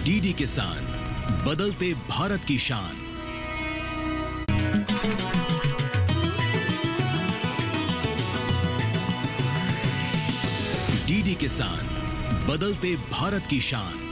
DD किसान, बदलते भारत की शान। डीडी किसान, बदलते भारत की शान।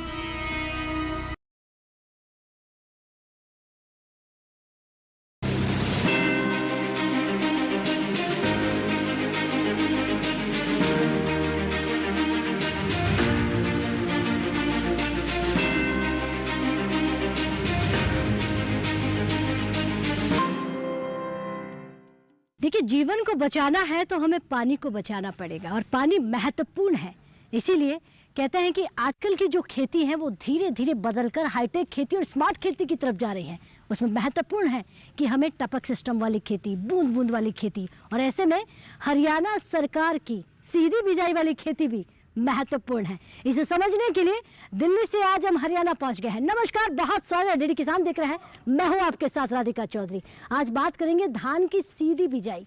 देखिए, जीवन को बचाना है तो हमें पानी को बचाना पड़ेगा और पानी महत्वपूर्ण है। इसीलिए कहते हैं कि आजकल की जो खेती है वो धीरे धीरे बदलकर हाईटेक खेती और स्मार्ट खेती की तरफ जा रही है। उसमें महत्वपूर्ण है कि हमें टपक सिस्टम वाली खेती, बूंद बूंद वाली खेती, और ऐसे में हरियाणा सरकार की सीधी बिजाई वाली खेती भी महत्वपूर्ण है। इसे समझने के लिए दिल्ली से आज हम हरियाणा पहुंच गए हैं। नमस्कार, बहुत स्वागत। डीडी किसान देख रहे हैं, मैं हूं आपके साथ राधिका चौधरी। आज बात करेंगे धान की सीधी बिजाई।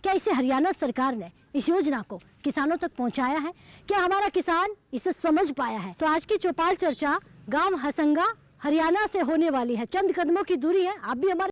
क्या इसे हरियाणा सरकार ने इस योजना को किसानों तक पहुंचाया है? क्या हमारा किसान इसे समझ पाया है? तो आज की चौपाल चर्चा गांव हसंगा हरियाणा से होने वाली है। चंद कदमों की दूरी है। आप भी हमारे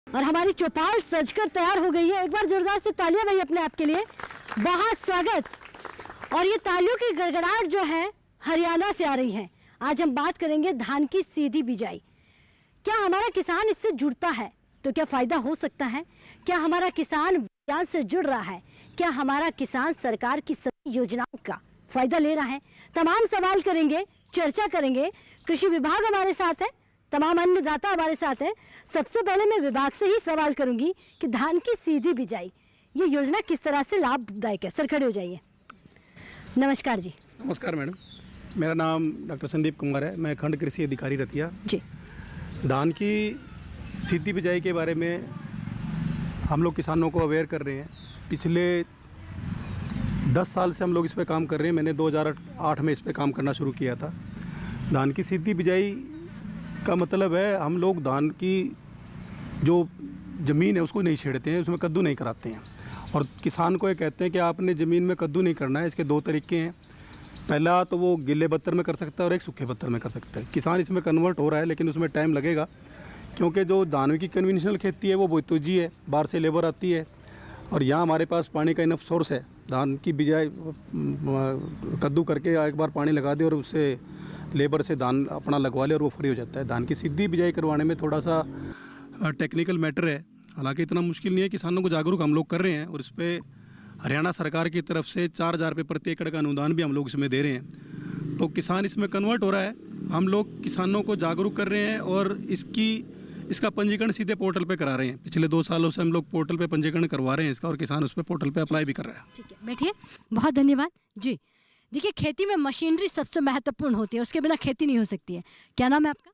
और हमारी चौपाल सजकर तैयार हो गई है। एक बार जोरदार से तालियां भाई अपने आप के लिए। बहुत स्वागत। और ये तालियों की गड़गड़ाहट जो है हरियाणा से आ रही है। आज हम बात करेंगे धान की सीधी बिजाई। क्या हमारा किसान इससे जुड़ता है तो क्या फायदा हो सकता है? क्या हमारा किसान विज्ञान से जुड़ रहा है? क्या हमारा किसान सरकार की सभी योजनाओं का फायदा ले रहा है? तमाम सवाल करेंगे, चर्चा करेंगे। कृषि विभाग हमारे साथ है, तमाम अन्नदाता हमारे साथ हैं। सबसे पहले मैं विभाग से ही सवाल करूंगी कि धान की सीधी बिजाई ये योजना किस तरह से लाभदायक है। सर, खड़े हो जाइए। नमस्कार जी। नमस्कार मैडम, मेरा नाम डॉक्टर संदीप कुमार है। मैं खंड कृषि अधिकारी रतिया जी। धान की सीधी बिजाई के बारे में हम लोग किसानों को अवेयर कर रहे हैं। पिछले 10 साल से हम लोग इस पे काम कर रहे हैं। मैंने 2008 में इस पे काम करना शुरू किया था। धान की सीधी बिजाई का मतलब है हम लोग धान की जो ज़मीन है उसको नहीं छेड़ते हैं, उसमें कद्दू नहीं कराते हैं। और किसान को ये कहते हैं कि आपने ज़मीन में कद्दू नहीं करना है। इसके 2 तरीके हैं। पहला तो वो गिले बत्तर में कर सकता है और एक सूखे बत्तर में कर सकता है। किसान इसमें कन्वर्ट हो रहा है, लेकिन उसमें टाइम लगेगा, क्योंकि जो धान की कन्वेंशनल खेती है वो बोतुजी है, बाहर से लेबर आती है। और यहाँ हमारे पास पानी का इनफ सोर्स है। धान की बिजाई कद्दू करके एक बार पानी लगा दे और उससे लेबर से धान अपना लगवा ले और वो फ्री हो जाता है। धान की सीधी बिजाई करवाने में थोड़ा सा टेक्निकल मैटर है, हालांकि इतना मुश्किल नहीं है। किसानों को जागरूक हम लोग कर रहे हैं और इस पर हरियाणा सरकार की तरफ से 4000 रुपये प्रति एकड़ का अनुदान भी हम लोग इसमें दे रहे हैं। तो किसान इसमें कन्वर्ट हो रहा है। हम लोग किसानों को जागरूक कर रहे हैं और इसका पंजीकरण सीधे पोर्टल पे करा रहे हैं। पिछले 2 सालों से हम लोग पोर्टल पे पंजीकरण करवा रहे हैं इसका, और किसान उस पर पोर्टल पे अप्लाई भी कर रहा है। ठीक है, बैठिए। बहुत धन्यवाद जी। देखिए, खेती में मशीनरी सबसे महत्वपूर्ण होती है, उसके बिना खेती नहीं हो सकती है। क्या नाम है आपका?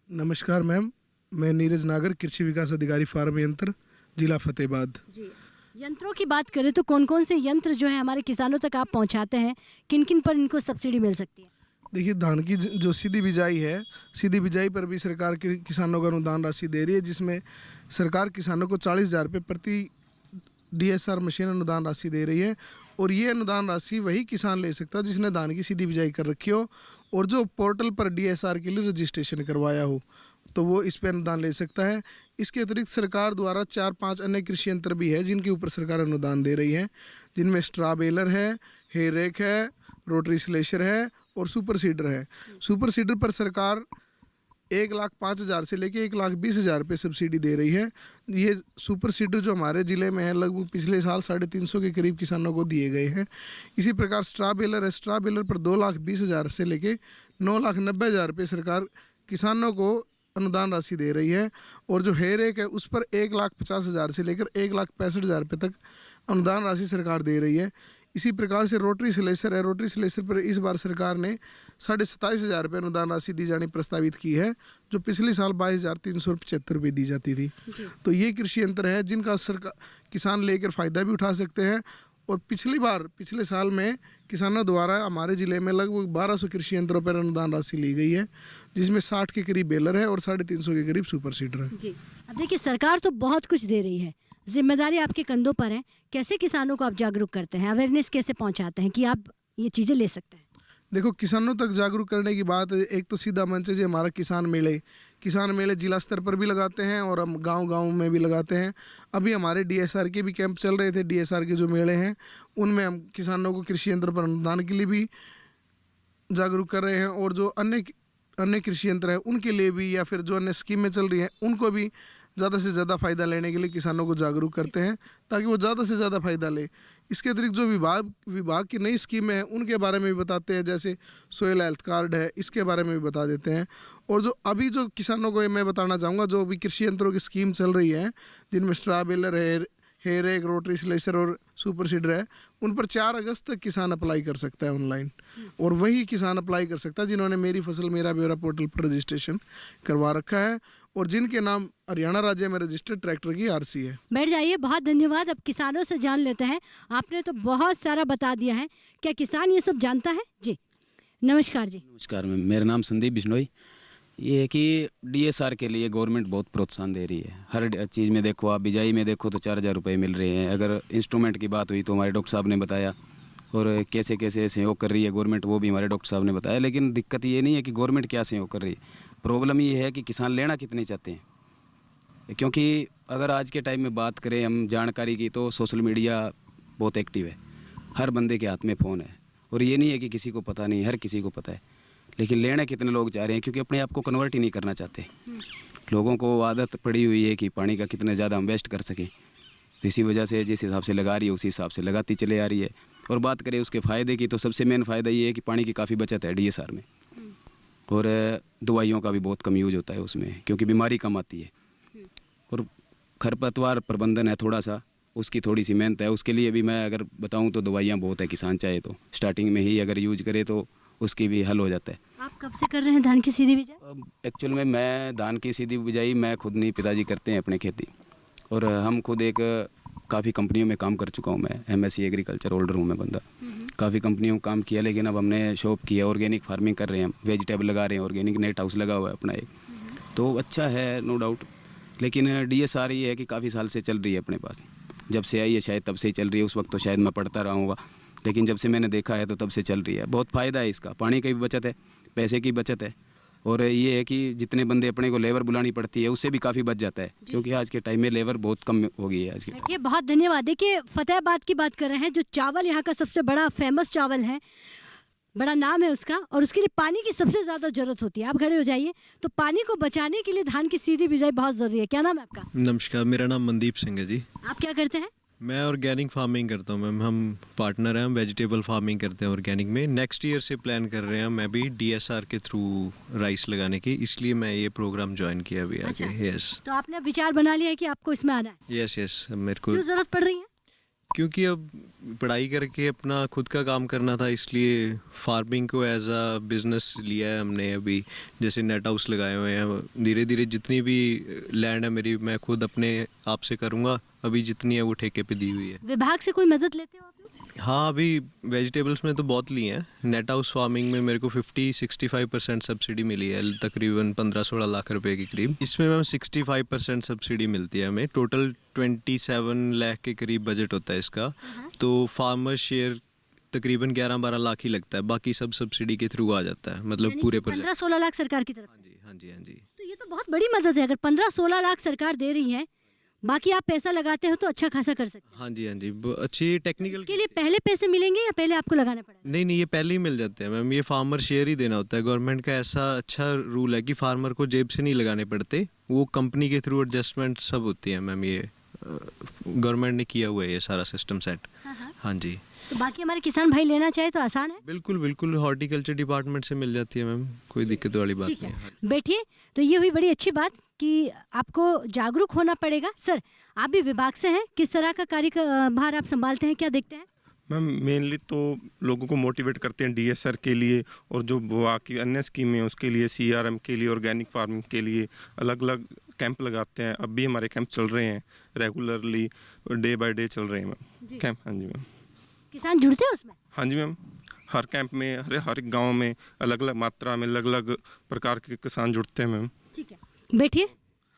नमस्कार मैम, मैं नीरज नागर, कृषि विकास अधिकारी फार्म यंत्र, जिला फतेहाबाद जी। यंत्रों की बात करें तो कौन कौन से यंत्र जो है हमारे किसानों तक आप पहुंचाते हैं? किन किन पर इनको सब्सिडी मिल सकती है? देखिए, धान की जो सीधी बिजाई है, सीधी बिजाई पर भी सरकार के किसानों को अनुदान राशि दे रही है, जिसमें सरकार किसानों को 40,000 रुपये प्रति DSR मशीन अनुदान राशि दे रही है। और ये अनुदान राशि वही किसान ले सकता है जिसने धान की सीधी बिजाई कर रखी हो और जो पोर्टल पर DSR के लिए रजिस्ट्रेशन करवाया हो, तो वो इस पर अनुदान ले सकता है। इसके अतिरिक्त सरकार द्वारा 4-5 अन्य कृषि यंत्र भी है जिनके ऊपर सरकार अनुदान दे रही है, जिनमें स्ट्रा बेलर है, हे रेक है, रोटरी स्लेशर है और सुपर सीडर है। सुपर सीडर पर सरकार 1,05,000 से लेके 1,20,000 रुपये सब्सिडी दे रही है। ये सुपर सीडर जो हमारे ज़िले में है, लगभग पिछले साल 350 के करीब किसानों को दिए गए हैं। इसी प्रकार स्ट्रा बेलर है। स्ट्रा बेलर पर 2,20,000 से लेके 9,90,000 रुपये सरकार किसानों को अनुदान राशि दे रही है। और जो हेयर एक है उस पर 1,50,000 से लेकर 1,65,000 रुपये तक अनुदान राशि सरकार दे रही है। इसी प्रकार से रोटरी स्लेशर है। रोटरी स्लेशर पर इस बार सरकार ने 27,500 रुपये अनुदान राशि दी जानी प्रस्तावित की है, जो पिछले साल 22,375 रुपये दी जाती थी। तो ये कृषि यंत्र है जिनका सरकार किसान लेकर फ़ायदा भी उठा सकते हैं और पिछले साल में किसानों द्वारा हमारे ज़िले में लगभग 1200 कृषि यंत्रों पर अनुदान राशि ली गई है, जिसमें 60 के करीब बेलर है और 350 के करीब सुपर सीडर है। जी, अब देखिए सरकार तो बहुत कुछ दे रही है, जिम्मेदारी आपके कंधों पर है। कैसे किसानों को आप जागरूक करते हैं, अवेयरनेस कैसे पहुंचाते हैं कि आप ये चीज़ें ले सकते हैं? देखो, किसानों तक जागरूक करने की बात एक तो सीधा मंच है, जो हमारा किसान मेले जिला स्तर पर भी लगाते हैं और हम गांव में भी लगाते हैं। अभी हमारे डीएसआर के भी कैंप चल रहे थे। डीएसआर के जो मेले हैं उनमें हम किसानों को कृषि यंत्र पर अनुदान के लिए भी जागरूक कर रहे हैं, और जो अन्य कृषि यंत्र हैं उनके लिए भी, या फिर जो अन्य स्कीमें चल रही हैं उनको भी ज़्यादा से ज़्यादा फ़ायदा लेने के लिए किसानों को जागरूक करते हैं, ताकि वो ज़्यादा से ज़्यादा फ़ायदा ले। इसके अतिरिक्त जो विभाग की नई स्कीमें हैं उनके बारे में भी बताते हैं, जैसे सोयल हेल्थ कार्ड है, इसके बारे में भी बता देते हैं। और जो अभी जो किसानों को मैं बताना चाहूँगा, जो अभी कृषि यंत्रों की स्कीम चल रही है, जिनमें स्ट्रा बेलर है, हेयर एक, रोटरी स्लेशर और सुपर सीडर है, उन पर 4 अगस्त तक किसान अप्लाई कर सकता है ऑनलाइन। और वही किसान अप्लाई कर सकता है जिन्होंने मेरी फसल मेरा ब्यौरा पोर्टल पर रजिस्ट्रेशन करवा रखा है और जिनके नाम हरियाणा राज्य में रजिस्टर्ड ट्रैक्टर की आरसी है। बैठ जाइए, बहुत धन्यवाद। अब किसानों से जान लेते हैं। आपने तो बहुत सारा बता दिया है, क्या किसान ये सब जानता है? जी नमस्कार। जी नमस्कार मैम, मेरा नाम संदीप बिश्नोई। ये है कि डीएसआर के लिए गवर्नमेंट बहुत प्रोत्साहन दे रही है। हर चीज़ में देखो, आप बिजाई में देखो तो 4000 रुपये मिल रहे हैं। अगर इंस्ट्रूमेंट की बात हुई तो हमारे डॉक्टर साहब ने बताया, और कैसे कैसे सहयोग कर रही है गवर्नमेंट, वो भी हमारे डॉक्टर साहब ने बताया। लेकिन दिक्कत ये नहीं है कि गवर्नमेंट क्या सहयोग कर रही है, प्रॉब्लम ये है कि किसान लेना कितने चाहते हैं। क्योंकि अगर आज के टाइम में बात करें हम जानकारी की, तो सोशल मीडिया बहुत एक्टिव है, हर बंदे के हाथ में फ़ोन है, और ये नहीं है कि किसी को पता नहीं, हर किसी को पता है। लेकिन लेना कितने लोग चाह रहे हैं, क्योंकि अपने आप को कन्वर्ट ही नहीं करना चाहते। लोगों को आदत पड़ी हुई है कि पानी का कितना ज़्यादा हम वेस्ट कर सकें, इसी वजह से जिस हिसाब से लगा रही है उसी हिसाब से लगाती चले आ रही है। और बात करें उसके फ़ायदे की, तो सबसे मेन फ़ायदा ये है कि पानी की काफ़ी बचत है डीएसआर में, और दवाइयों का भी बहुत कम यूज होता है उसमें, क्योंकि बीमारी कम आती है। और खरपतवार प्रबंधन है थोड़ा सा, उसकी थोड़ी सी मेहनत है। उसके लिए भी मैं अगर बताऊं तो दवाइयाँ बहुत है, किसान चाहे तो स्टार्टिंग में ही अगर यूज करे तो उसकी भी हल हो जाता है। आप कब से कर रहे हैं धान की सीधी बिजाई? एक्चुअल में मैं धान की सीधी बिजाई मैं खुद नहीं, पिताजी करते हैं अपने खेती, और हम खुद एक काफ़ी कंपनियों में काम कर चुका हूँ। मैं एमएससी एग्रीकल्चर होल्डर हूँ मैं बंदा। काफ़ी कंपनियों में काम किया, लेकिन अब हमने शॉप की है, ऑर्गेनिक फार्मिंग कर रहे हैं हम, वेजिटेबल लगा रहे हैं, ऑर्गेनिक नेट हाउस लगा हुआ है अपना एक, तो अच्छा है नो डाउट। लेकिन डीएसआर ये है कि काफ़ी साल से चल रही है अपने पास, जब से आई है शायद तब से ही चल रही है। उस वक्त तो शायद मैं पढ़ता रहा हूँगा, लेकिन जब से मैंने देखा है तो तब से चल रही है। बहुत फ़ायदा है इसका, पानी की भी बचत है, पैसे की बचत है, और ये है कि जितने बंदे अपने को लेबर बुलानी पड़ती है उससे भी काफ़ी बच जाता है, क्योंकि आज के टाइम में लेबर बहुत कम हो गई है आज के। देखिए बहुत धन्यवाद। देखिए फतेहाबाद की बात कर रहे हैं, जो चावल यहाँ का सबसे बड़ा फेमस चावल है, बड़ा नाम है उसका, और उसके लिए पानी की सबसे ज़्यादा ज़रूरत होती है। आप खड़े हो जाइए। तो पानी को बचाने के लिए धान की सीधी बिजाई बहुत ज़रूरी है। क्या नाम है आपका? नमस्कार, मेरा नाम मनदीप सिंह है जी। आप क्या करते हैं? मैं ऑर्गेनिक फार्मिंग करता हूँ मैम। हम पार्टनर हैं, हम वेजिटेबल फार्मिंग करते हैं ऑर्गेनिक में। नेक्स्ट ईयर से प्लान कर रहे हैं मैं भी डीएसआर के थ्रू राइस लगाने की, इसलिए मैं ये प्रोग्राम ज्वाइन किया अभी आगे। यस, तो आपने विचार बना लिया है कि आपको इसमें आना है? यस मेरे को, क्यों ज़रूरत पड़ रही है? क्योंकि अब पढ़ाई करके अपना खुद का काम करना था, इसलिए फार्मिंग को एज अ बिजनेस लिया है हमने। अभी जैसे नेट हाउस लगाए हुए हैं, धीरे धीरे जितनी भी लैंड है मेरी मैं खुद अपने आप से करूँगा। अभी जितनी है वो ठेके पे दी हुई है। विभाग से कोई मदद लेते हो आप लोग? हाँ, अभी वेजिटेबल्स में तो बहुत ली हैं। नेट हाउस फार्मिंग में मेरे को 50-65% सब्सिडी मिली है, तकरीबन 15-16 लाख रुपए के करीब। इसमें मैम 65% सब्सिडी मिलती है हमें। टोटल 27 लाख के करीब बजट होता है इसका, तो फार्मर शेयर तकरीबन 11-12 लाख ही लगता है, बाकी सब सब्सिडी के थ्रू आ जाता है, मतलब पूरे प्रोजेक्ट। 15-16 लाख सरकार की तरफ से? हाँ जी। तो ये तो बहुत बड़ी मदद है। अगर 15-16 लाख सरकार दे रही है, बाकी आप पैसा लगाते हो तो अच्छा खासा कर सकते हैं। हाँ जी अच्छी टेक्निकल के लिए पहले पैसे मिलेंगे या पहले आपको लगाना पड़ेगा? नहीं, ये पहले ही मिल जाते हैं मैम। ये फार्मर शेयर ही देना होता है। गवर्नमेंट का ऐसा अच्छा रूल है कि फार्मर को जेब से नहीं लगाने पड़ते, वो कंपनी के थ्रू एडजस्टमेंट सब होती है मैम। ये गवर्नमेंट ने किया हुआ है ये सारा सिस्टम सेट। हाँ जी। तो बाकी हमारे किसान भाई लेना चाहे तो आसान है? बिल्कुल हॉर्टिकल्चर डिपार्टमेंट से मिल जाती है मैम, कोई दिक्कत वाली बात नहीं है। बैठिए। तो ये हुई बड़ी अच्छी बात कि आपको जागरूक होना पड़ेगा। सर, आप भी विभाग से हैं, किस तरह का कार्यभार आप संभालते हैं, क्या देखते हैं? मैम मेनली तो लोगों को मोटिवेट करते हैं डीएसआर के लिए, और जो बाकी अन्य स्कीमें हैं उसके लिए, सीआरएम के लिए, ऑर्गेनिक फार्मिंग के लिए अलग अलग कैंप लगाते हैं। अब भी हमारे कैंप चल रहे हैं रेगुलरली, डे बाय डे चल रहे हैं मैम कैंप। हाँ जी मैम। किसान जुड़ते हैं उसमें? हाँ जी मैम, हर कैंप में हर एक गांव में अलग अलग मात्रा में अलग अलग प्रकार के किसान जुड़ते हैं मैम। ठीक है, बैठिए।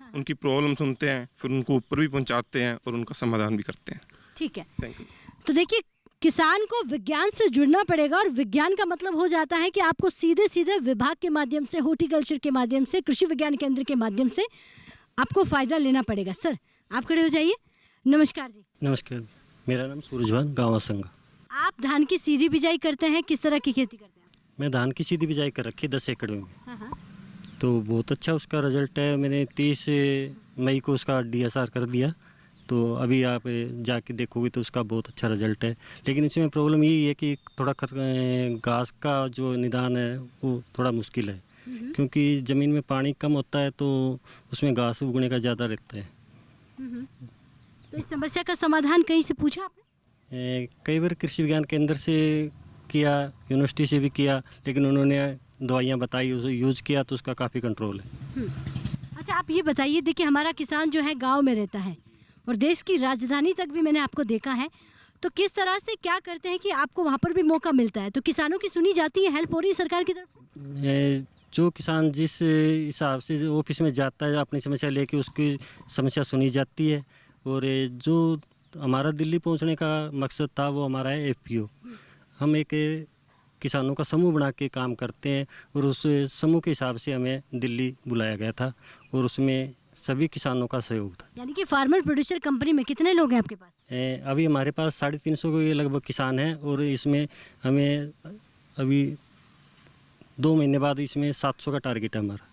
उनकी प्रॉब्लम सुनते हैं, फिर उनको ऊपर भी पहुंचाते हैं और उनका समाधान भी करते हैं। ठीक है, थैंक यू। तो देखिए, किसान को विज्ञान से जुड़ना पड़ेगा, और विज्ञान का मतलब हो जाता है कि आपको सीधे सीधे विभाग के माध्यम से, हॉर्टिकल्चर के माध्यम से, कृषि विज्ञान केंद्र के माध्यम से आपको फ़ायदा लेना पड़ेगा। सर, आप खड़े हो जाइए। नमस्कार जी। नमस्कार, मेरा नाम सूरजभान गाँव संघ। आप धान की सीधी बिजाई करते हैं, किस तरह की खेती करते हैं? मैं धान की सीधी बिजाई कर रखी 10 एकड़ में, हाँ। तो बहुत अच्छा उसका रिजल्ट है। मैंने 30 मई को उसका DSR कर दिया, तो अभी आप जाके देखोगे तो उसका बहुत अच्छा रिजल्ट है। लेकिन इसमें प्रॉब्लम यही है कि थोड़ा घास का जो निदान है वो थोड़ा मुश्किल है, क्योंकि ज़मीन में पानी कम होता है तो उसमें घास उगने का ज़्यादा रहता है। तो इस समस्या का समाधान कहीं से पूछा आपने? कई बार कृषि विज्ञान केंद्र से किया, यूनिवर्सिटी से भी किया, लेकिन उन्होंने दवाइयाँ बताई, उसे यूज़ किया तो उसका काफ़ी कंट्रोल है। अच्छा, आप ये बताइए, देखिए हमारा किसान जो है गांव में रहता है और देश की राजधानी तक भी मैंने आपको देखा है, तो किस तरह से क्या करते हैं कि आपको वहाँ पर भी मौका मिलता है, तो किसानों की सुनी जाती है, हेल्प हो रही है सरकार की तरफ से? जो किसान जिस हिसाब से ऑफिस में जाता है अपनी समस्या लेके, उसकी समस्या सुनी जाती है। और जो हमारा दिल्ली पहुंचने का मकसद था वो हमारा है FPO। हम एक किसानों का समूह बना के काम करते हैं, और उस समूह के हिसाब से हमें दिल्ली बुलाया गया था, और उसमें सभी किसानों का सहयोग था। यानी कि फार्मर प्रोड्यूसर कंपनी में कितने लोग हैं आपके पास? अभी हमारे पास 350 के लगभग किसान हैं, और इसमें हमें अभी 2 महीने बाद इसमें 700 का टारगेट है हमारा।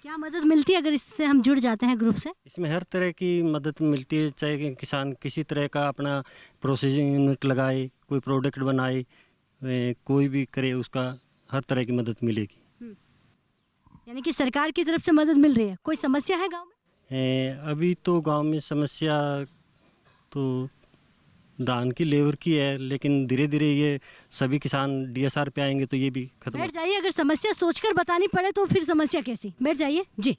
क्या मदद मिलती है अगर इससे हम जुड़ जाते हैं ग्रुप से? इसमें हर तरह की मदद मिलती है, चाहे कि किसान किसी तरह का अपना प्रोसेसिंग यूनिट लगाए, कोई प्रोडक्ट बनाए, कोई भी करे, उसका हर तरह की मदद मिलेगी। यानी कि सरकार की तरफ से मदद मिल रही है। कोई समस्या है गांव में? अभी तो गांव में समस्या तो धान की लेबर की है, लेकिन धीरे धीरे ये सभी किसान DSR पे आएंगे तो ये भी खत्म। बैठ जाइए, अगर समस्या सोचकर बतानी पड़े तो फिर समस्या कैसी? बैठ जाइए जी।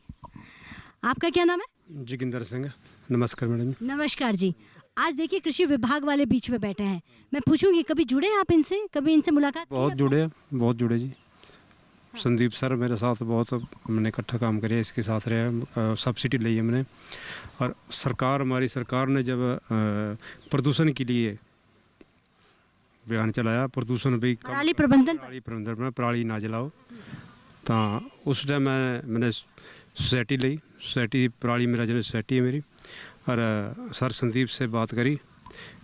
आपका क्या नाम है? जोगिंदर सिंह। नमस्कार मैडम। नमस्कार जी। आज देखिए, कृषि विभाग वाले बीच में बैठे हैं, मैं पूछूंगी कभी जुड़े आप इनसे, कभी इनसे मुलाकात? बहुत जुड़े जी। संदीप सर मेरे साथ बहुत हमने इकट्ठा काम किया, इसके साथ रहे, सब्सिडी ली हमने। और हमारी सरकार ने जब प्रदूषण के लिए अभियान चलाया, प्रदूषण भी पराली प्रबंधन में पराली ना जलाओ, तो उस टाइम मैंने सोसाइटी ली, सोसाइटी पराली मेरा जो सोसाइटी है मेरी। और सर संदीप से बात करी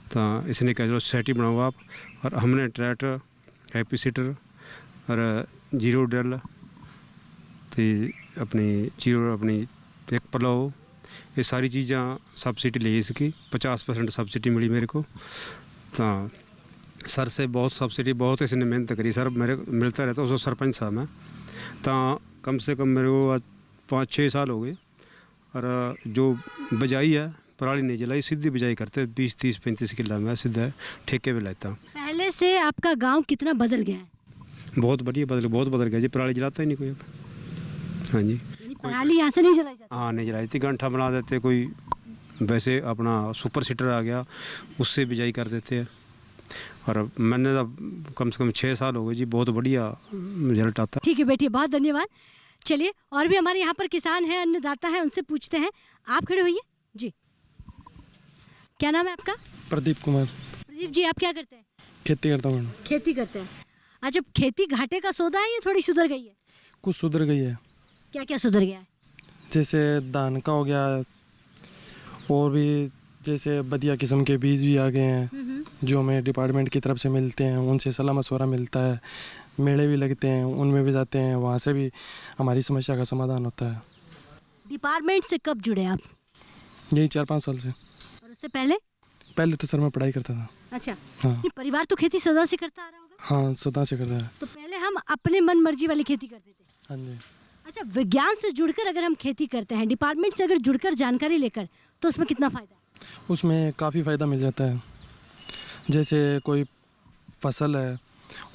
तो इसने कहा चलो सोसाइटी बनाओ आप। और हमने ट्रैक्टर, हैप्पी सीटर और जीरो ड्रिल अपनी एक पलाव, ये सारी चीज़ां सब्सिडी ली इसकी 50% सब्सिडी मिली मेरे को। तो सर से बहुत सब्सिडी, बहुत इसने मेहनत करी। सर मेरे मिलता रहता, उसको सरपंच साहब मैं, तो कम से कम मेरे को 5-6 साल हो गए। और जो बिजाई है, पराली नहीं जलाई, सीधी बिजाई करते 20, 30, 35 किला में सीधा ठेके पे लेता हूँ। पहले से आपका गांव कितना बदल गया है? बहुत बदल गया जी। पराली जलाता ही नहीं कोई अब। हाँ जी, पराली यहाँ से नहीं जलाई जाती? हाँ, नहीं जलाई थी, गंठा बना देते कोई, वैसे अपना सुपर सीटर आ गया उससे बिजाई कर देते हैं। और मैंने तो कम से कम 6 साल हो गए जी, बहुत बढ़िया रिजल्ट आता है। ठीक है बेटिए, बहुत धन्यवाद। चलिए, और भी हमारे यहाँ पर किसान हैं, अन्नदाता हैं, उनसे पूछते हैं। आप खड़े होइए जी। क्या नाम है आपका? प्रदीप कुमार। प्रदीप जी, आप क्या करते हैं? खेती करता हूँ। खेती करते हैं। अच्छा, खेती घाटे का सौदा है या थोड़ी सुधर गई है? कुछ सुधर गई है। क्या क्या सुधर गया है? जैसे धान का हो गया, और भी जैसे बढ़िया किस्म के बीज भी आ गए हैं जो हमें डिपार्टमेंट की तरफ से मिलते हैं, उनसे सलाह मशवरा मिलता है। मेले भी लगते हैं, उनमें भी जाते हैं, वहाँ से भी हमारी समस्या का समाधान होता है। डिपार्टमेंट से कब जुड़े आप? यही 4-5 साल से। और उससे पहले? पहले तो सर मैं पढ़ाई करता था। अच्छा। हाँ। ये परिवार तो खेती सदा से करता आ रहा होगा? हाँ, सदा से करता है। तो पहले हम अपने मन मर्जी वाली खेती करते थे? हाँ जी। अच्छा, विज्ञान से जुड़कर अगर हम खेती करते हैं, डिपार्टमेंट से अगर जुड़कर जानकारी लेकर, तो उसमें कितना फ़ायदा है? उसमें काफ़ी फ़ायदा मिल जाता है। जैसे कोई फसल है,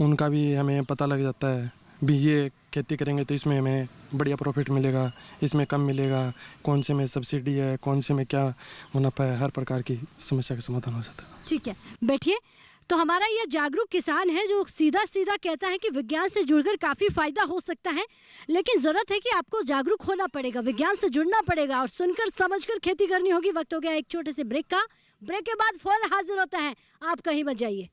उनका भी हमें पता लग जाता है, भी ये खेती करेंगे तो इसमें हमें बढ़िया प्रॉफिट मिलेगा, इसमें कम मिलेगा, कौन से में सब्सिडी है, कौन से में क्या मुनाफा है, हर प्रकार की समस्या का समाधान हो जाता है। ठीक है, बैठिए। तो हमारा यह जागरूक किसान है जो सीधा सीधा कहता है कि विज्ञान से जुड़कर काफ़ी फायदा हो सकता है, लेकिन ज़रूरत है कि आपको जागरूक होना पड़ेगा, विज्ञान से जुड़ना पड़ेगा और सुनकर समझकर खेती करनी होगी। वक्त हो गया एक छोटे से ब्रेक का। ब्रेक के बाद फौरन हाजिर होता है, आप कहीं मत जाइए।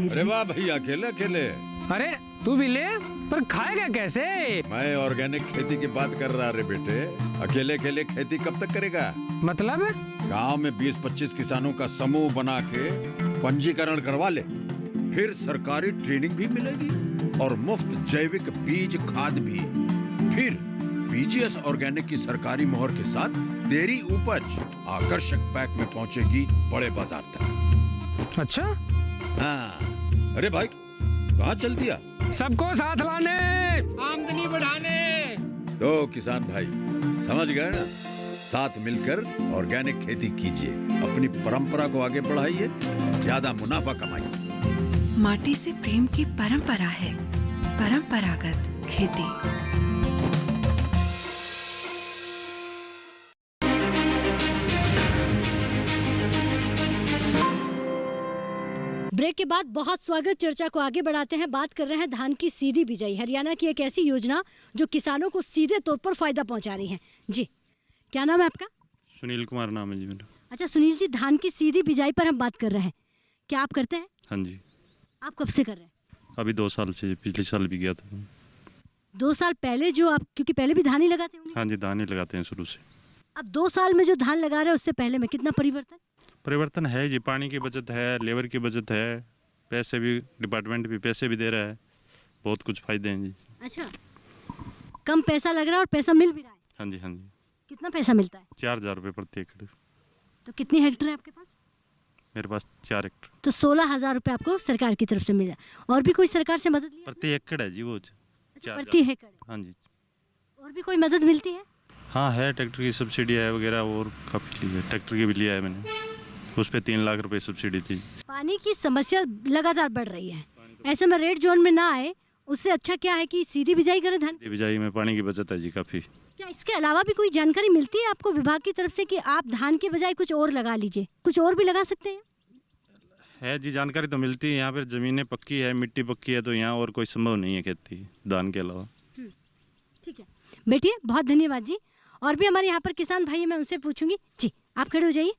अरे वाह भैया, अकेले अकेले। अरे तू भी ले, पर खाएगा कैसे? मैं ऑर्गेनिक खेती की बात कर रहा रे बेटे। अकेले अकेले खेती कब तक करेगा? मतलब गांव में 20-25 किसानों का समूह बना के पंजीकरण करवा ले, फिर सरकारी ट्रेनिंग भी मिलेगी और मुफ्त जैविक बीज खाद भी। फिर बीजीएस ऑर्गेनिक की सरकारी मोहर के साथ तेरी उपज आकर्षक पैक में पहुंचेगी बड़े बाजार तक। अच्छा। हाँ, अरे भाई कहाँ चल दिया? सबको साथ लाने, आमदनी बढ़ाने। तो किसान भाई समझ गए ना, साथ मिलकर ऑर्गेनिक खेती कीजिए, अपनी परंपरा को आगे बढ़ाइए, ज्यादा मुनाफा कमाइए। माटी से प्रेम की परंपरा है परंपरागत खेती। ब्रेक के बाद बहुत स्वागत। चर्चा को आगे बढ़ाते हैं। बात कर रहे हैं धान की सीधी बिजाई, हरियाणा की एक ऐसी योजना जो किसानों को सीधे तौर पर फायदा पहुंचा रही है। जी, क्या नाम है आपका? सुनील कुमार नाम है जी मेरा। अच्छा सुनील जी, धान की सीधी बिजाई पर हम बात कर रहे हैं, क्या आप करते हैं? हाँ जी। आप कब से कर रहे हैं? अभी 2 साल से, पिछले साल भी गया था। 2 साल पहले जो आप, क्योंकि पहले भी धान ही लगाते होंगे? हाँ जी, धान ही लगाते हैं शुरू से। अब 2 साल में जो धान लगा रहे हैं उससे पहले में कितना परिवर्तन है जी। पानी की बचत है, लेबर की बचत है, पैसे भी, डिपार्टमेंट भी पैसे भी दे रहा है, बहुत कुछ फायदे हैं जी। अच्छा, कम पैसा लग रहा है और पैसा मिल भी रहा है? हाँ जी, हाँ जी। कितना पैसा मिलता है? 4000 रुपये प्रति एकड़। तो कितनी हेक्टेयर है आपके पास? मेरे पास 4 एकड़। तो 16,000 रुपये आपको सरकार की तरफ से मिला। और भी कोई सरकार से मदद ली? प्रति एकड़ है जी वो। अच्छा, प्रति हेक्टेयर। हाँ जी। और भी कोई मदद मिलती है? हाँ है, ट्रैक्टर की सब्सिडी है वगैरह, और काफ़ी ली है। ट्रैक्टर की भी लिया है मैंने, उस पर 3 लाख रुपए सब्सिडी थी। पानी की समस्या लगातार बढ़ रही है, ऐसे में रेड जोन में ना आए, उससे अच्छा क्या है कि सीधी बिजाई करें धान? बिजाई में पानी की बचत है जी काफ़ी। क्या इसके अलावा भी कोई जानकारी मिलती है आपको विभाग की तरफ से कि आप धान के बजाय कुछ और लगा लीजिए, कुछ और भी लगा सकते हैं? है जी, जानकारी तो मिलती है। यहाँ पर ज़मीनें पक्की है, मिट्टी पक्की है, तो यहाँ और कोई संभव नहीं है खेती धान के अलावा। ठीक है बैठिए, बहुत धन्यवाद जी। और भी हमारे यहाँ पर किसान भाई, मैं उनसे पूछूंगी। जी आप खड़े हो जाइए।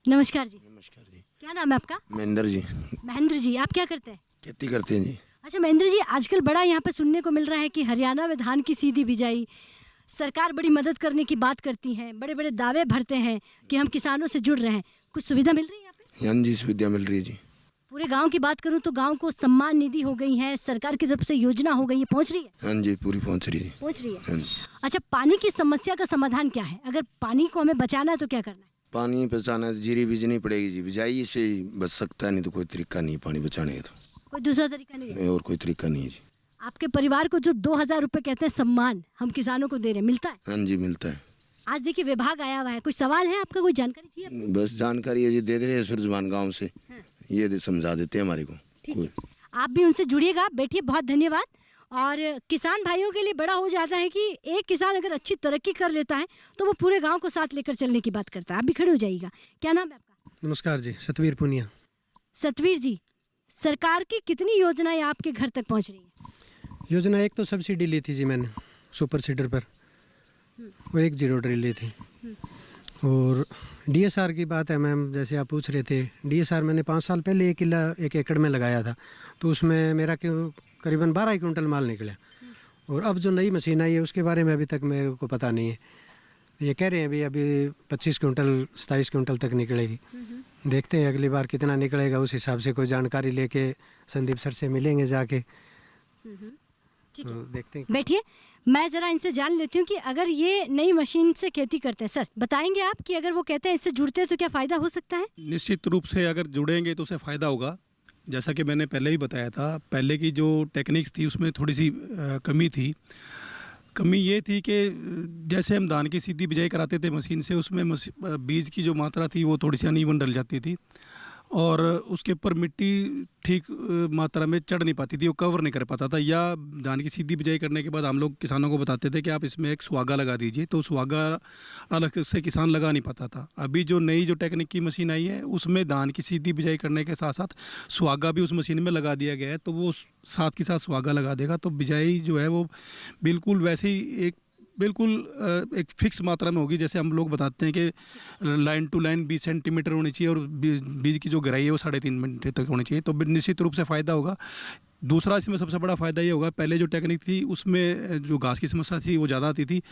नमस्कार जी। नमस्कार जी। क्या नाम है आपका? महेंद्र जी। महेंद्र जी, आप क्या करते हैं? खेती करते हैं जी। अच्छा महेंद्र जी, आजकल बड़ा यहाँ पे सुनने को मिल रहा है कि हरियाणा में धान की सीधी बिजाई, सरकार बड़ी मदद करने की बात करती है, बड़े बड़े दावे भरते हैं कि हम किसानों से जुड़ रहे हैं, कुछ सुविधा मिल रही है यहाँ पे? हाँ जी, सुविधा मिल रही है जी। पूरे गांव की बात करूं तो गांव को सम्मान निधि हो गई है, सरकार की तरफ से योजना हो गई है, पहुंच रही है? हाँ जी, पूरी पहुंच रही है। पहुंच रही है। हाँ जी। अच्छा, पानी की समस्या का समाधान क्या है? अगर पानी को हमें बचाना है तो क्या करना है? पानी बचाना है, जीरी बीजनी पड़ेगी जी। बिजाई से ही बच सकता है, नहीं तो कोई तरीका नहीं है पानी बचाने का। तो कोई दूसरा तरीका नहीं है? और कोई तरीका नहीं है जी। आपके परिवार को जो 2000 रुपए कहते हैं सम्मान हम किसानों को दे रहे हैं, मिलता है? हाँ जी, मिलता है। आज देखिए विभाग आया हुआ है, कुछ सवाल है आपका, कोई जानकारी चाहिए? बस जानकारी है जी, दे दे रहे हैं सूरजमान गाँव से। ये समझा देते हैं हमारे को। ठीक है, आप भी उनसे जुड़िएगा। बैठिए, बहुत धन्यवाद। और किसान भाइयों के लिए बड़ा हो जाता है कि एक किसान अगर अच्छी तरक्की कर लेता है तो वो पूरे गांव को साथ लेकर चलने की बात करता है। आप भी खड़े हो जाइएगा। क्या नाम है आपका? नमस्कार जी, सतवीर पुनिया। सतवीर जी, सरकार की कितनी योजनाएं आपके घर तक पहुंच रही है? योजना एक तो सब्सिडी ली थी जी मैंने सुपर सीडर पर, और एक जीरो ड्रिल ली थी। और डीएसआर की बात है मैम, जैसे आप पूछ रहे थे, डीएसआर मैंने 5 साल पहले 1 किला 1 एकड़ में लगाया था, तो उसमें मेरा करीबन 12 क्विंटल माल निकला। और अब जो नई मशीन आई है उसके बारे में अभी तक मेरे को पता नहीं है। ये कह रहे हैं भी अभी 25 क्विंटल 27 क्विंटल तक निकलेगी। देखते हैं अगली बार कितना निकलेगा, उस हिसाब से कोई जानकारी लेके संदीप सर से मिलेंगे जाके। ठीक है, देखते हैं। बैठिए, मैं ज़रा इनसे जान लेती हूँ कि अगर ये नई मशीन से खेती करते हैं, सर बताएंगे आप कि अगर वो कहते हैं इससे जुड़ते हैं तो क्या फ़ायदा हो सकता है? निश्चित रूप से अगर जुड़ेंगे तो उससे फ़ायदा होगा। जैसा कि मैंने पहले ही बताया था, पहले की जो टेक्निक्स थी उसमें थोड़ी सी कमी थी। कमी ये थी कि जैसे हम धान की सीधी बिजाई कराते थे मशीन से, उसमें बीज की जो मात्रा थी वो थोड़ी सी अनइवन डल जाती थी। और उसके ऊपर मिट्टी ठीक मात्रा में चढ़ नहीं पाती थी, वो कवर नहीं कर पाता था। या धान की सीधी बिजाई करने के बाद हम लोग किसानों को बताते थे कि आप इसमें एक सुहागा लगा दीजिए, तो सुहागा अलग से किसान लगा नहीं पाता था। अभी जो नई जो टेक्निक की मशीन आई है उसमें धान की सीधी बिजाई करने के साथ साथ सुहागा भी उस मशीन में लगा दिया गया है, तो वो साथ के साथ सुहागा लगा देगा, तो बिजाई जो है वो बिल्कुल वैसे ही एक फिक्स मात्रा में होगी। जैसे हम लोग बताते हैं कि लाइन टू लाइन 20 सेंटीमीटर होनी चाहिए और बीज की जो गहराई है वो 3.5 मीटर तक होनी चाहिए, तो निश्चित रूप से फ़ायदा होगा। दूसरा इसमें सबसे बड़ा फ़ायदा ये होगा, पहले जो टेक्निक थी उसमें जो घास की समस्या थी वो ज़्यादा आती थी,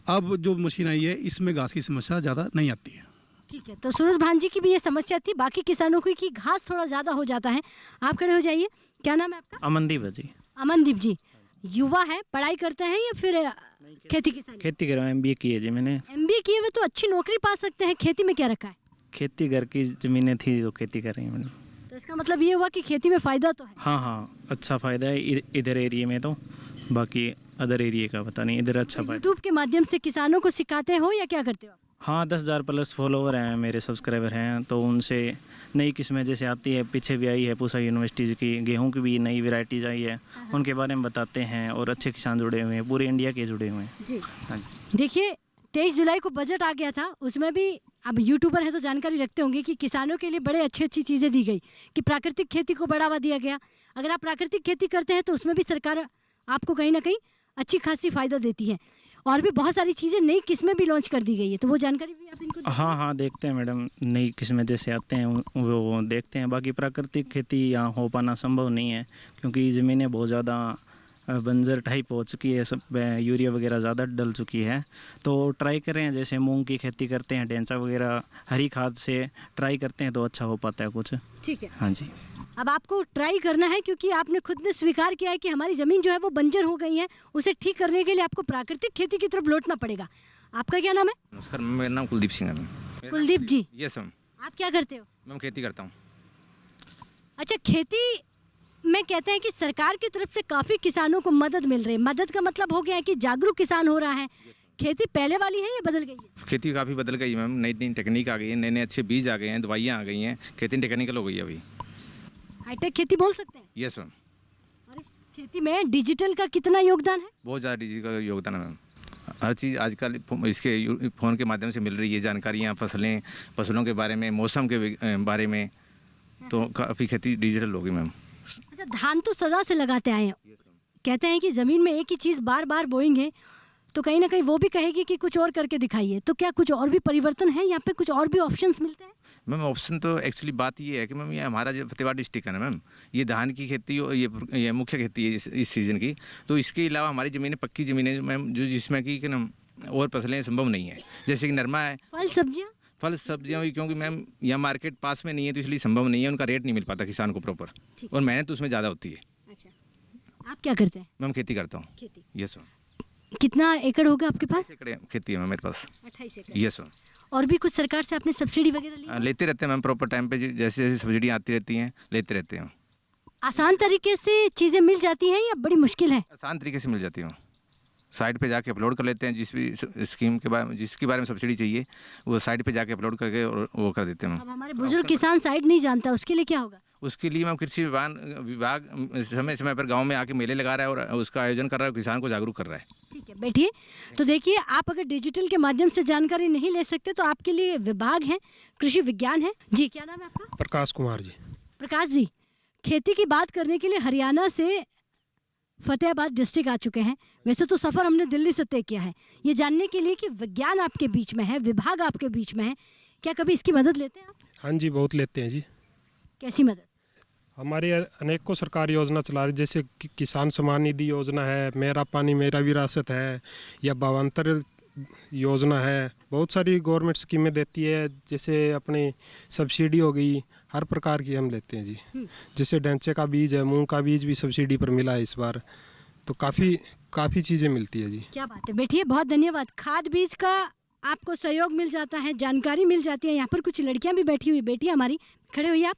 अब जो मशीन आई है इसमें घास की समस्या ज़्यादा नहीं आती है। ठीक है, तो सूरज भान जी की भी ये समस्या थी, बाकी किसानों की कि घास थोड़ा ज़्यादा हो जाता है। आप खड़े हो जाइए, क्या नाम है आपका? अमनदीप जी। अमनदीप जी युवा है, पढ़ाई करते हैं या फिर खेती किसानी? खेती कर रहा हूँ, MBA की है जी मैंने। MBA किए हुए तो अच्छी नौकरी पा सकते हैं, खेती में क्या रखा है? खेती घर की ज़मीनें थी तो खेती कर रही हैं मैंने। तो इसका मतलब ये हुआ कि खेती में फ़ायदा तो है। हाँ, अच्छा फ़ायदा है इधर एरिया में, तो बाकी अदर एरिया का पता नहीं। इधर अच्छा फ़ायदा। यूट्यूब के माध्यम से किसानों को सिखाते हो या क्या करते हो? हाँ, 10,000 प्लस फॉलोवर हैं मेरे, सब्सक्राइबर हैं, तो उनसे नई किस्में जैसे आती है, पीछे भी आई है पूसा यूनिवर्सिटीज़ की गेहूं की भी नई वैरायटीज़ आई है, उनके बारे में बताते हैं और अच्छे किसान जुड़े हुए हैं, पूरे इंडिया के जुड़े हुए हैं जी। हाँ। देखिए 23 जुलाई को बजट आ गया था, उसमें भी अब यूट्यूबर है तो जानकारी रखते होंगे कि किसानों के लिए बड़े अच्छी चीज़ें दी गई कि प्राकृतिक खेती को बढ़ावा दिया गया। अगर आप प्राकृतिक खेती करते हैं तो उसमें भी सरकार आपको कहीं ना कहीं अच्छी खासी फ़ायदा देती है, और भी बहुत सारी चीज़ें नई किस्में भी लॉन्च कर दी गई है, तो वो जानकारी भी आप इनको हाँ, देखते हैं मैडम, नई किस्में जैसे आते हैं वो देखते हैं। बाकी प्राकृतिक खेती यहाँ हो पाना संभव नहीं है क्योंकि ज़मीनें बहुत ज़्यादा बंजर टाइप हो चुकी है, सब यूरिया वगैरह ज़्यादा डल चुकी है, तो ट्राई कर रहे हैं, जैसे मूंग की खेती करते हैं, ढेंचा वगैरह हरी खाद से ट्राई करते हैं तो अच्छा हो पाता है कुछ। ठीक है, हाँ जी। अब आपको ट्राई करना है क्योंकि आपने खुद ने स्वीकार किया है कि हमारी ज़मीन जो है वो बंजर हो गई है, उसे ठीक करने के लिए आपको प्राकृतिक खेती की तरफ लौटना पड़ेगा। आपका क्या नाम है? नमस्कार, मेरा नाम कुलदीप सिंह है ma'am. Kuldeep ji? Yes ma'am. आप क्या करते हो? मैम खेती करता हूँ। अच्छा, खेती में कहते हैं कि सरकार की तरफ से काफ़ी किसानों को मदद मिल रही है। मदद का मतलब हो गया है कि जागरूक किसान हो रहा है। खेती पहले वाली है या बदल गई है? खेती काफ़ी बदल गई है मैम, नई नई टेक्निक आ गई है, नए नए अच्छे बीज आ गए हैं, दवाइयाँ आ गई हैं, खेती टेक्निकल हो गई है अभी। हाईटेक खेती बोल सकते हैं? Yes ma'am. और इस खेती में डिजिटल का कितना योगदान है? बहुत ज़्यादा डिजिटल का योगदान है मैम। हर चीज़ आजकल इसके फ़ोन के माध्यम से मिल रही है, जानकारियाँ, फसलों के बारे में, मौसम के बारे में, तो काफ़ी खेती डिजिटल होगी मैम। अच्छा, धान तो सदा से लगाते आए हैं, कहते हैं कि ज़मीन में एक ही चीज़ बार बार बोएंगे तो कहीं ना कहीं वो भी कहेगी कि कुछ और करके दिखाइए, तो क्या कुछ और भी परिवर्तन है यहाँ पे, कुछ और भी ऑप्शंस मिलते हैं? मैम ऑप्शन तो एक्चुअली बात ये है कि मैम ये हमारा जो फतेहाबाद डिस्ट्रिक्ट है ना मैम, ये धान की खेती ये मुख्य खेती है इस सीज़न की, तो इसके अलावा हमारी ज़मीनें पक्की ज़मीनें मैम जो जिसमें कि ना और फसलें संभव नहीं है, जैसे कि नरमा है, फल सब्जियाँ भी, क्योंकि मैम यहाँ मार्केट पास में नहीं है तो इसलिए संभव नहीं है, उनका रेट नहीं मिल पाता किसान को प्रॉपर, और मेहनत उसमें ज़्यादा होती है। अच्छा, आप क्या करते हैं? मैम खेती करता हूँ। खेती? Yes ma'am. कितना एकड़ होगा आपके पास? 28 एकड़ खेती है मैम मेरे पास। 28 एकड़? Yes ma'am. और भी कुछ सरकार से आपने सब्सिडी वगैरह ली? लेते रहते हैं मैम, प्रॉपर टाइम पे जैसे जैसे सब्सिडी आती रहती हैं लेते रहते हैं। आसान तरीके से चीज़ें मिल जाती हैं या बड़ी मुश्किल है? आसान तरीके से मिल जाती हैं, साइट पे जाके अपलोड कर लेते हैं, जिस भी स्कीम के बारे में जिसके बारे में सब्सिडी चाहिए वो साइट पे जाके अपलोड करके और वो कर देते हैं। अब हमारे बुजुर्ग किसान साइट नहीं जानता, उसके लिए क्या होगा? उसके लिए मैम कृषि विभाग समय समय पर गांव में आके मेले लगा रहा है और उसका आयोजन कर रहा है, किसान को जागरूक कर रहा है। ठीक है, बैठिए। तो देखिए, आप अगर डिजिटल के माध्यम से जानकारी नहीं ले सकते तो आपके लिए विभाग है, कृषि विज्ञान है। जी, क्या नाम है आपका? प्रकाश कुमार जी। प्रकाश जी, खेती की बात करने के लिए हरियाणा से फतेहाबाद डिस्ट्रिक्ट आ चुके हैं। वैसे तो सफ़र हमने दिल्ली से तय किया है, ये जानने के लिए कि विज्ञान आपके बीच में है, विभाग आपके बीच में है, क्या कभी इसकी मदद लेते हैं आप? हाँ जी, बहुत लेते हैं जी। कैसी मदद? हमारे अनेकों सरकारी योजना चला रही, जैसे किसान सम्मान निधि योजना है, मेरा पानी मेरा विरासत है, या भावांतर योजना है, बहुत सारी गवर्नमेंट स्कीमें देती है, जैसे अपनी सब्सिडी हो गई, हर प्रकार की हम लेते हैं जी। जैसे ढेंचे का बीज है, मूंग का बीज भी सब्सिडी पर मिला है इस बार, तो काफ़ी चीज़ें मिलती है जी। क्या बात है, बैठिए, बहुत धन्यवाद। खाद बीज का आपको सहयोग मिल जाता है, जानकारी मिल जाती है। यहाँ पर कुछ लड़कियाँ भी बैठी हुई, बेटी हमारी, खड़े हुई आप,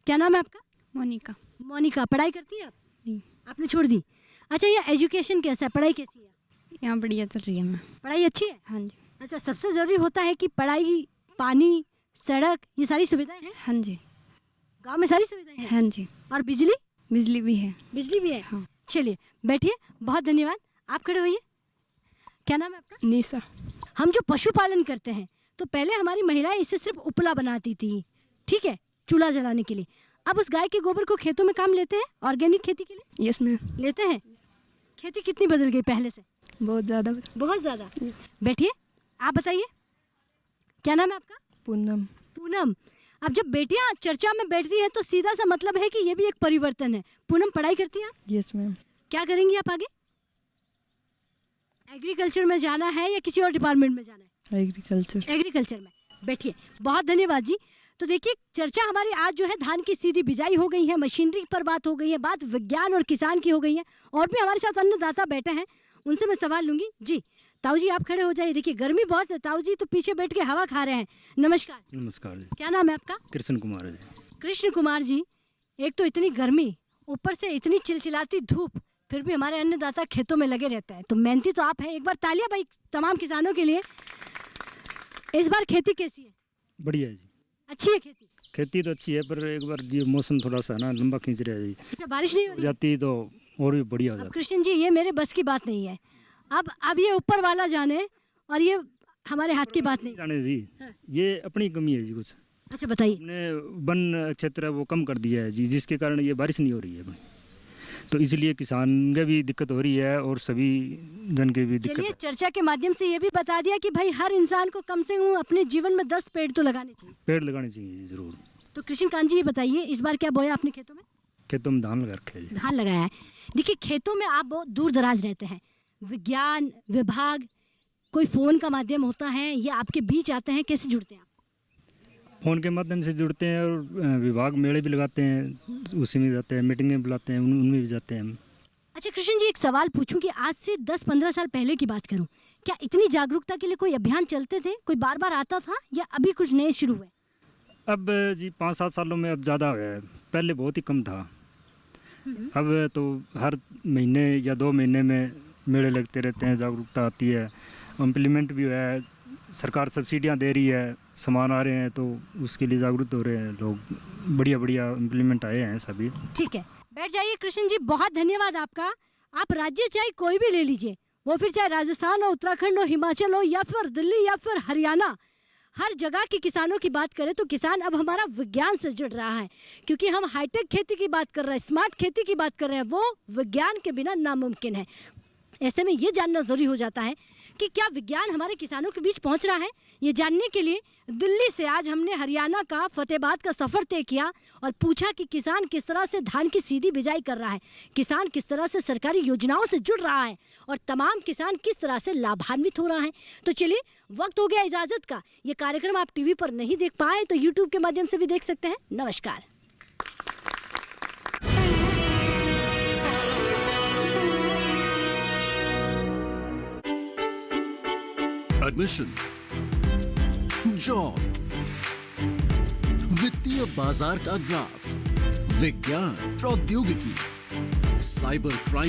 क्या नाम है आपका? मोनिका। मोनिका, पढ़ाई करती है आप? नहीं, आपने छोड़ दी। अच्छा, ये एजुकेशन कैसा है, पढ़ाई कैसी है? यहाँ बढ़िया चल रही है मैम। पढ़ाई अच्छी है? हाँ जी। अच्छा, सबसे ज़रूरी होता है कि पढ़ाई, पानी, सड़क, ये सारी सुविधाएं हैं? हाँ जी। गांव में सारी सुविधाएं हैं? हाँ जी। और बिजली? बिजली भी है। बिजली भी है। हाँ। चलिए बैठिए, बहुत धन्यवाद। आप खड़े होइए। क्या नाम है आपका? निशा। हम जो पशुपालन करते हैं तो पहले हमारी महिलाएं इससे सिर्फ उपला बनाती थी, ठीक है, चूल्हा जलाने के लिए। अब उस गाय के गोबर को खेतों में काम लेते हैं ऑर्गेनिक खेती के लिए? Yes ma'am. लेते हैं। खेती कितनी बदल गई पहले से? बहुत ज़्यादा। बहुत ज़्यादा। बैठिए, आप बताइए क्या नाम है आपका? पूनम। पूनम। अब जब बेटियां चर्चा में बैठती हैं तो सीधा सा मतलब है कि ये भी एक परिवर्तन है। पूनम पढ़ाई करती हैं आप? Yes ma'am. क्या करेंगी आप आगे? एग्रीकल्चर में जाना है या किसी और डिपार्टमेंट में जाना है? एग्रीकल्चर। एग्रीकल्चर में। बैठिए, बहुत धन्यवाद जी। तो देखिए, चर्चा हमारी आज जो है धान की सीधी बिजाई हो गई है, मशीनरी पर बात हो गई है, बात विज्ञान और किसान की हो गई है, और भी हमारे साथ अन्नदाता बैठे हैं, उनसे मैं सवाल लूंगी। जी ताऊ जी, आप खड़े हो जाइए। देखिए गर्मी बहुत है, ताऊ जी तो पीछे बैठ के हवा खा रहे हैं। नमस्कार। नमस्कार जी। क्या नाम है आपका? कृष्ण कुमार जी। कृष्ण कुमार जी, एक तो इतनी गर्मी, ऊपर से इतनी चिलचिलाती धूप, फिर भी हमारे अन्नदाता खेतों में लगे रहते हैं, तो मेहनती तो आप हैं। एक बार तालियां भाई तमाम किसानों के लिए। इस बार खेती कैसी है? बढ़िया है जी। अच्छी है खेती? खेती तो अच्छी है, पर एक बार ये मौसम थोड़ा सा ना लंबा खींच रहा है जी। अच्छा, बारिश नहीं हो रही जाती तो और भी बढ़िया हो अब जाता। कृष्ण जी, ये मेरे बस की बात नहीं है। अब ये ऊपर वाला जाने, और ये हमारे हाथ की बात नहीं जाने जी। ये अपनी कमी है जी कुछ। अच्छा बताइए। हमने वन क्षेत्र वो कम कर दिया है जी, जिसके कारण ये बारिश नहीं हो रही है, तो इसलिए किसान के भी दिक्कत हो रही है और सभी जन के भी दिक्कत चलिए, है। चर्चा के माध्यम से ये भी बता दिया कि भाई हर इंसान को कम से कम अपने जीवन में 10 पेड़ तो लगाने चाहिए। पेड़ लगाने चाहिए जरूर। तो कृष्णकांत जी, ये बताइए इस बार क्या बोया आपने खेतों में? खेतों में धान लगा रखे हैं जी। धान लगाया है। देखिए, खेतों में आप बहुत दूर दराज रहते हैं, विज्ञान विभाग कोई फोन का माध्यम होता है या आपके बीच आते हैं, कैसे जुड़ते हैं आप? फ़ोन के माध्यम से जुड़ते हैं, और विभाग मेले भी लगाते हैं, उसी में जाते हैं, मीटिंगें बुलाते हैं, उनमें भी जाते हैं हम। अच्छा कृष्ण जी, एक सवाल पूछूं कि आज से 10-15 साल पहले की बात करूं, क्या इतनी जागरूकता के लिए कोई अभियान चलते थे, कोई बार बार आता था, या अभी कुछ नए शुरू हुए? अब जी 5-7 सालों में अब ज़्यादा है, पहले बहुत ही कम था। अब तो हर महीने या 2 महीने में मेले लगते रहते हैं, जागरूकता आती है, इम्प्लीमेंट भी है, सरकार सब्सिडियां दे रही है, सामान आ रहे हैं, तो उसके लिए जागरूक हो रहे हैं लोग। बढ़िया बढ़िया इम्प्लीमेंट आए हैं सभी। ठीक है, बैठ जाइए कृष्ण जी, बहुत धन्यवाद आपका। आप राज्य चाहे कोई भी ले लीजिए, वो फिर चाहे राजस्थान हो, उत्तराखंड हो, हिमाचल हो, या फिर दिल्ली, या फिर हरियाणा, हर जगह के किसानों की बात करें तो किसान अब हमारा विज्ञान से जुड़ रहा है, क्योंकि हम हाईटेक खेती की बात कर रहे हैं, स्मार्ट खेती की बात कर रहे हैं, वो विज्ञान के बिना नामुमकिन है। ऐसे में ये जानना ज़रूरी हो जाता है कि क्या विज्ञान हमारे किसानों के बीच पहुंच रहा है। ये जानने के लिए दिल्ली से आज हमने हरियाणा का फतेहाबाद का सफ़र तय किया और पूछा कि किसान किस तरह से धान की सीधी बिजाई कर रहा है, किसान किस तरह से सरकारी योजनाओं से जुड़ रहा है, और तमाम किसान किस तरह से लाभान्वित हो रहा है। तो चलिए, वक्त हो गया इजाज़त का। ये कार्यक्रम आप टीवी पर नहीं देख पाए तो यूट्यूब के माध्यम से भी देख सकते हैं। नमस्कार। एडमिशन, जॉब, वित्तीय बाजार का ग्राफ, विज्ञान, प्रौद्योगिकी, साइबर क्राइम